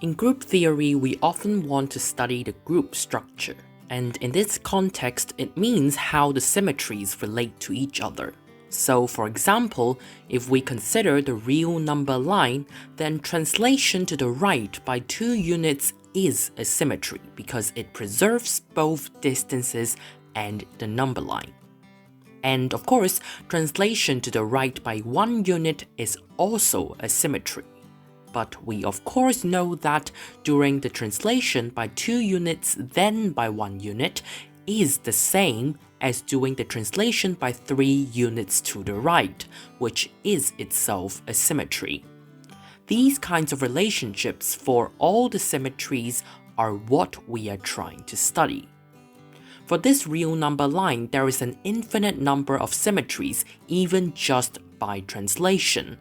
In group theory, we often want to study the group structure, and in this context, it means how the symmetries relate to each other. So, for example, if we consider the real number line, then translation to the right by 2 units is a symmetry because it preserves both distances and the number line. And of course, translation to the right by 1 unit is also a symmetry. But we of course know that during the translation by 2 units then by 1 unit is the same as doing the translation by 3 units to the right, which is itself a symmetry. These kinds of relationships for all the symmetries are what we are trying to study. For this real number line, there is an infinite number of symmetries even just by translation.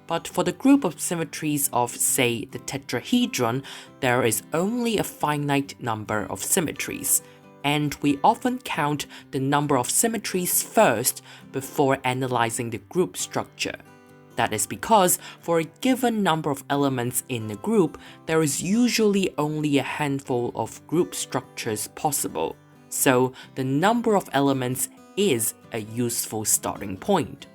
But for the group of symmetries of, say, the tetrahedron, there is only a finite number of symmetries, and we often count the number of symmetries first before analyzing the group structure. That is because for a given number of elements in a group, there is usually only a handful of group structures possible, so the number of elements is a useful starting point.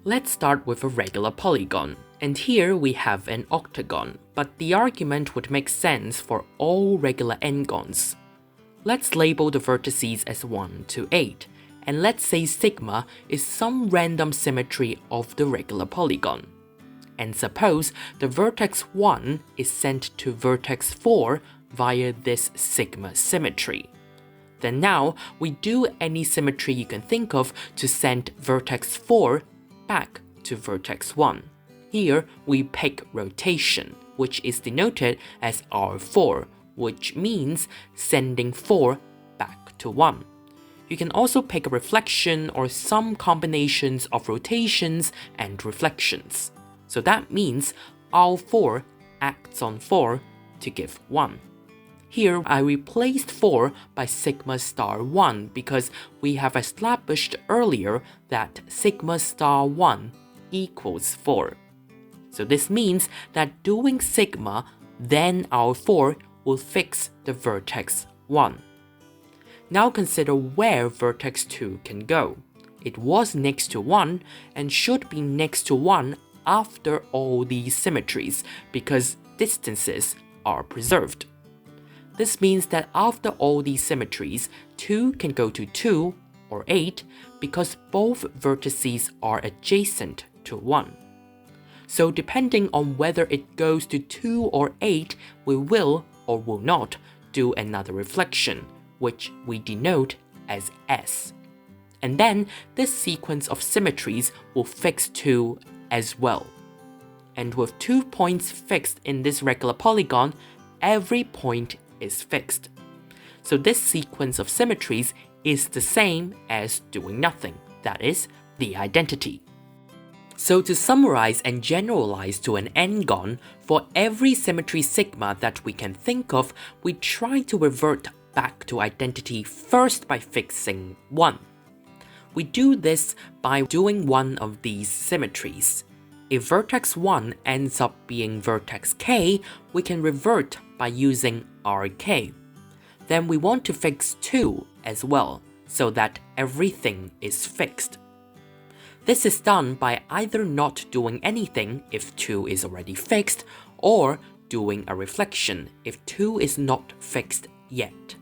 Let's start with a regular polygon, and here we have an octagon, but the argument would make sense for all regular n-gons. Let's label the vertices as 1 to 8, and let's say sigma is some random symmetry of the regular polygon. And suppose the vertex 1 is sent to vertex 4 via this sigma symmetry. Then now we do any symmetry you can think of to send vertex 4 back to vertex 1. Here we pick rotation, which is denoted as R4, which means sending 4 back to 1. You can also pick a reflection or some combinations of rotations and reflections. So that means R4 acts on 4 to give 1. Here I replaced 4 by sigma star 1 because we have established earlier that sigma star 1 equals 4. So this means that doing sigma, then our 4 will fix the vertex 1. Now consider where vertex 2 can go. It was next to 1 and should be next to 1 after all these symmetries because distances are preserved. This means that after all these symmetries, 2 can go to 2 or 8 because both vertices are adjacent to 1. So depending on whether it goes to 2 or 8, we will or will not do another reflection, which we denote as S. And then this sequence of symmetries will fix 2 as well. And with 2 points fixed in this regular polygon, every point is fixed. So this sequence of symmetries is the same as doing nothing, that is, the identity. So to summarize and generalize to an n-gon, for every symmetry sigma that we can think of, we try to revert back to identity first by fixing 1. We do this by doing one of these symmetries. If vertex 1 ends up being vertex k, we can revert by using rk. Then we want to fix 2 as well, so that everything is fixed. This is done by either not doing anything if 2 is already fixed, or doing a reflection if 2 is not fixed yet.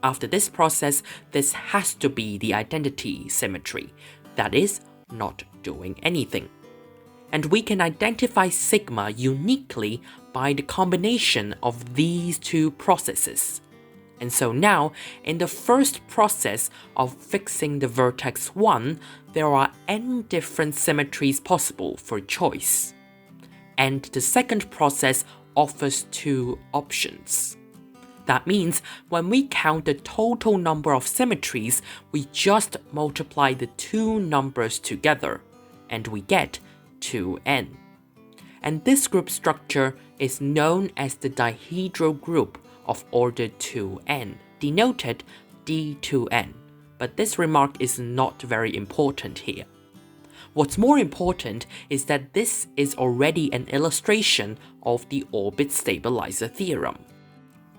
After this process, this has to be the identity symmetry, that is, not doing anything. And we can identify sigma uniquely by the combination of these 2 processes. And so now, in the first process of fixing the vertex 1, there are n different symmetries possible for choice. And the second process offers 2 options. That means when we count the total number of symmetries, we just multiply the 2 numbers together, and we get 2n. And this group structure is known as the dihedral group of order 2n, denoted D2n, but this remark is not very important here. What's more important is that this is already an illustration of the Orbit-Stabiliser theorem.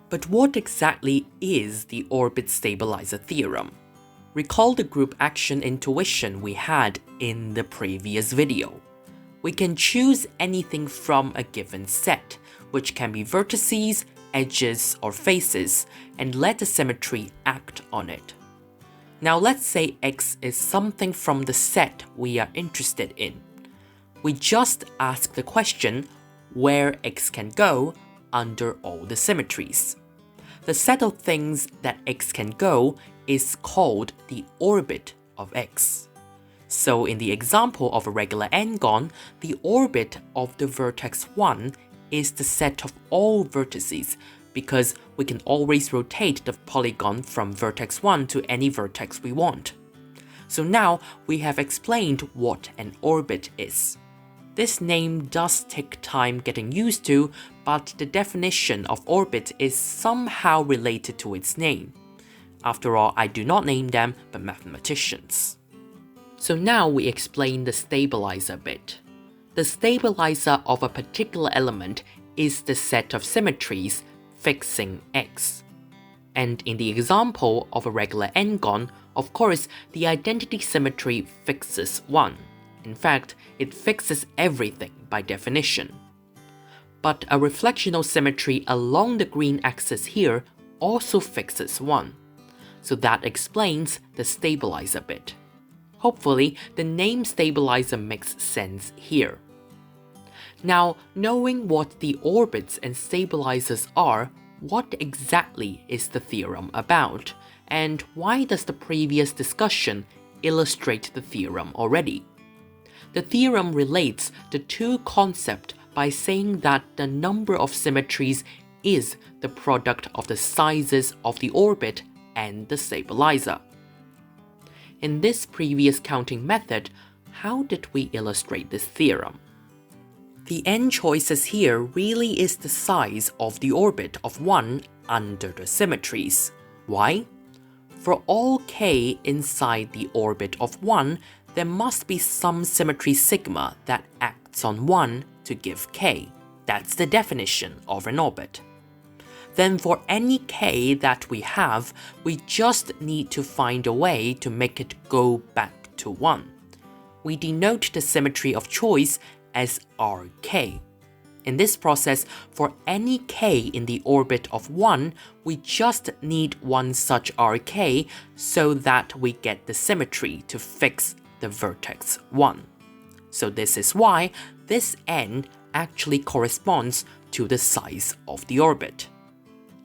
But what exactly is the Orbit-Stabiliser theorem? Recall the group action intuition we had in the previous video. We can choose anything from a given set, which can be vertices, edges, or faces, and let the symmetry act on it. Now let's say X is something from the set we are interested in. We just ask the question where X can go under all the symmetries. The set of things that X can go is called the orbit of X. So in the example of a regular n-gon, the orbit of the vertex 1 is the set of all vertices, because we can always rotate the polygon from vertex 1 to any vertex we want. So now we have explained what an orbit is. This name does take time getting used to, but the definition of orbit is somehow related to its name. After all, I do not name them, but mathematicians. So now we explain the stabilizer bit. The stabilizer of a particular element is the set of symmetries fixing X. And in the example of a regular n-gon, of course, the identity symmetry fixes 1. In fact, it fixes everything by definition. But a reflectional symmetry along the green axis here also fixes 1. So that explains the stabilizer bit. Hopefully, the name stabilizer makes sense here. Now, knowing what the orbits and stabilizers are, what exactly is the theorem about? And why does the previous discussion illustrate the theorem already? The theorem relates the two concepts by saying that the number of symmetries is the product of the sizes of the orbit and the stabilizer. In this previous counting method, how did we illustrate this theorem? The n choices here really is the size of the orbit of 1 under the symmetries. Why? For all k inside the orbit of 1, there must be some symmetry sigma that acts on 1 to give k. That's the definition of an orbit. Then for any k that we have, we just need to find a way to make it go back to 1. We denote the symmetry of choice as Rk. In this process, for any k in the orbit of 1, we just need one such Rk so that we get the symmetry to fix the vertex 1. So this is why this n actually corresponds to the size of the orbit.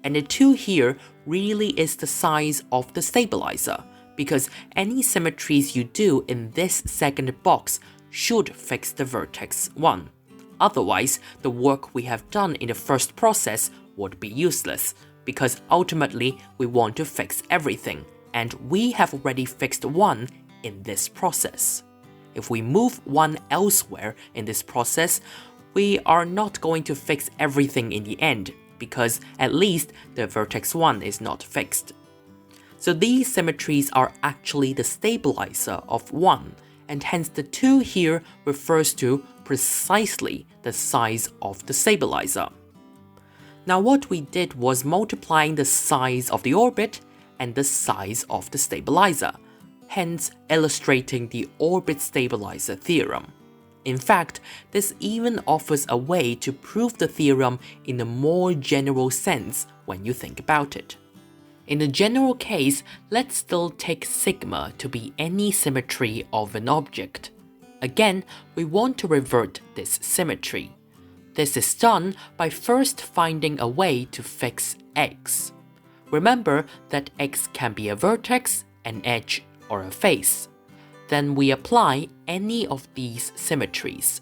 And the 2 here really is the size of the stabilizer, because any symmetries you do in this second box should fix the vertex 1. Otherwise, the work we have done in the first process would be useless, because ultimately we want to fix everything, and we have already fixed 1 in this process. If we move 1 elsewhere in this process, we are not going to fix everything in the end, because at least the vertex 1 is not fixed. So these symmetries are actually the stabilizer of 1, and hence the 2 here refers to precisely the size of the stabilizer. Now what we did was multiplying the size of the orbit and the size of the stabilizer, hence illustrating the Orbit-Stabiliser theorem. In fact, this even offers a way to prove the theorem in a more general sense when you think about it. In the general case, let's still take sigma to be any symmetry of an object. Again, we want to revert this symmetry. This is done by first finding a way to fix X. Remember that X can be a vertex, an edge, or a face. Then we apply any of these symmetries.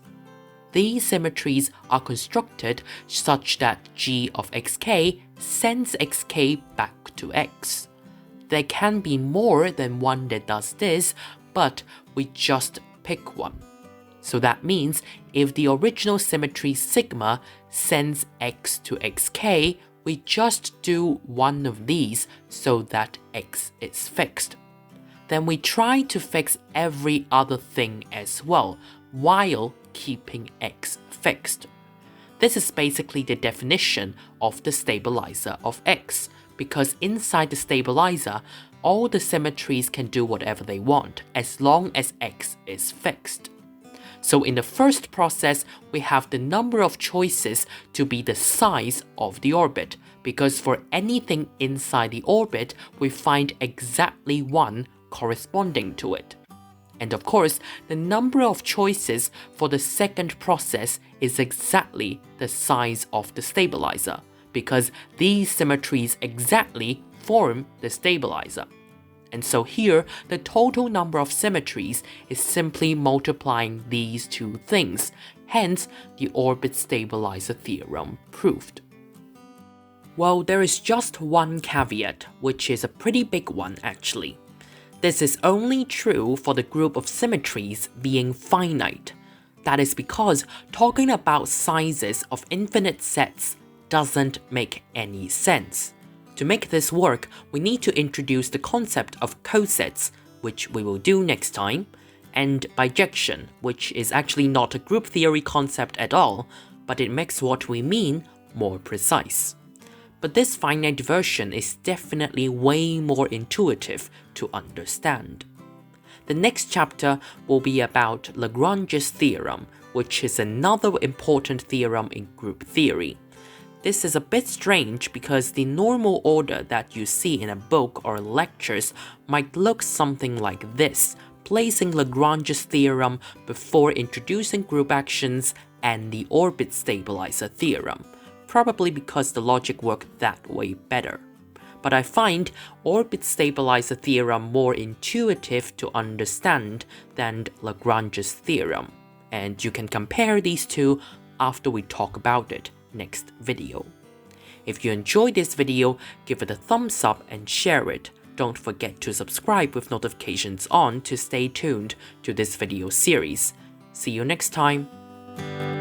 These symmetries are constructed such that g of xk sends xk back to x. There can be more than one that does this, but we just pick one. So that means if the original symmetry sigma sends x to xk, we just do one of these so that x is fixed. then we try to fix every other thing as well, while keeping x fixed. This is basically the definition of the stabilizer of x, because inside the stabilizer, all the symmetries can do whatever they want, as long as x is fixed. So in the first process, we have the number of choices to be the size of the orbit, because for anything inside the orbit, we find exactly one corresponding to it. And of course, the number of choices for the second process is exactly the size of the stabilizer, because these symmetries exactly form the stabilizer. And so here, the total number of symmetries is simply multiplying these two things, hence the Orbit-Stabiliser theorem proved. Well, there is just one caveat, which is a pretty big one actually. This is only true for the group of symmetries being finite. That is because talking about sizes of infinite sets doesn't make any sense. To make this work, we need to introduce the concept of cosets, which we will do next time, and bijection, which is actually not a group theory concept at all, but it makes what we mean more precise. But this finite version is definitely way more intuitive to understand. The next chapter will be about Lagrange's theorem, which is another important theorem in group theory. This is a bit strange because the normal order that you see in a book or lectures might look something like this, placing Lagrange's theorem before introducing group actions and the Orbit-Stabiliser theorem, probably because the logic worked that way better. But I find Orbit-Stabiliser theorem more intuitive to understand than Lagrange's theorem, and you can compare these two after we talk about it next video. If you enjoyed this video, give it a thumbs up and share it. Don't forget to subscribe with notifications on to stay tuned to this video series. See you next time!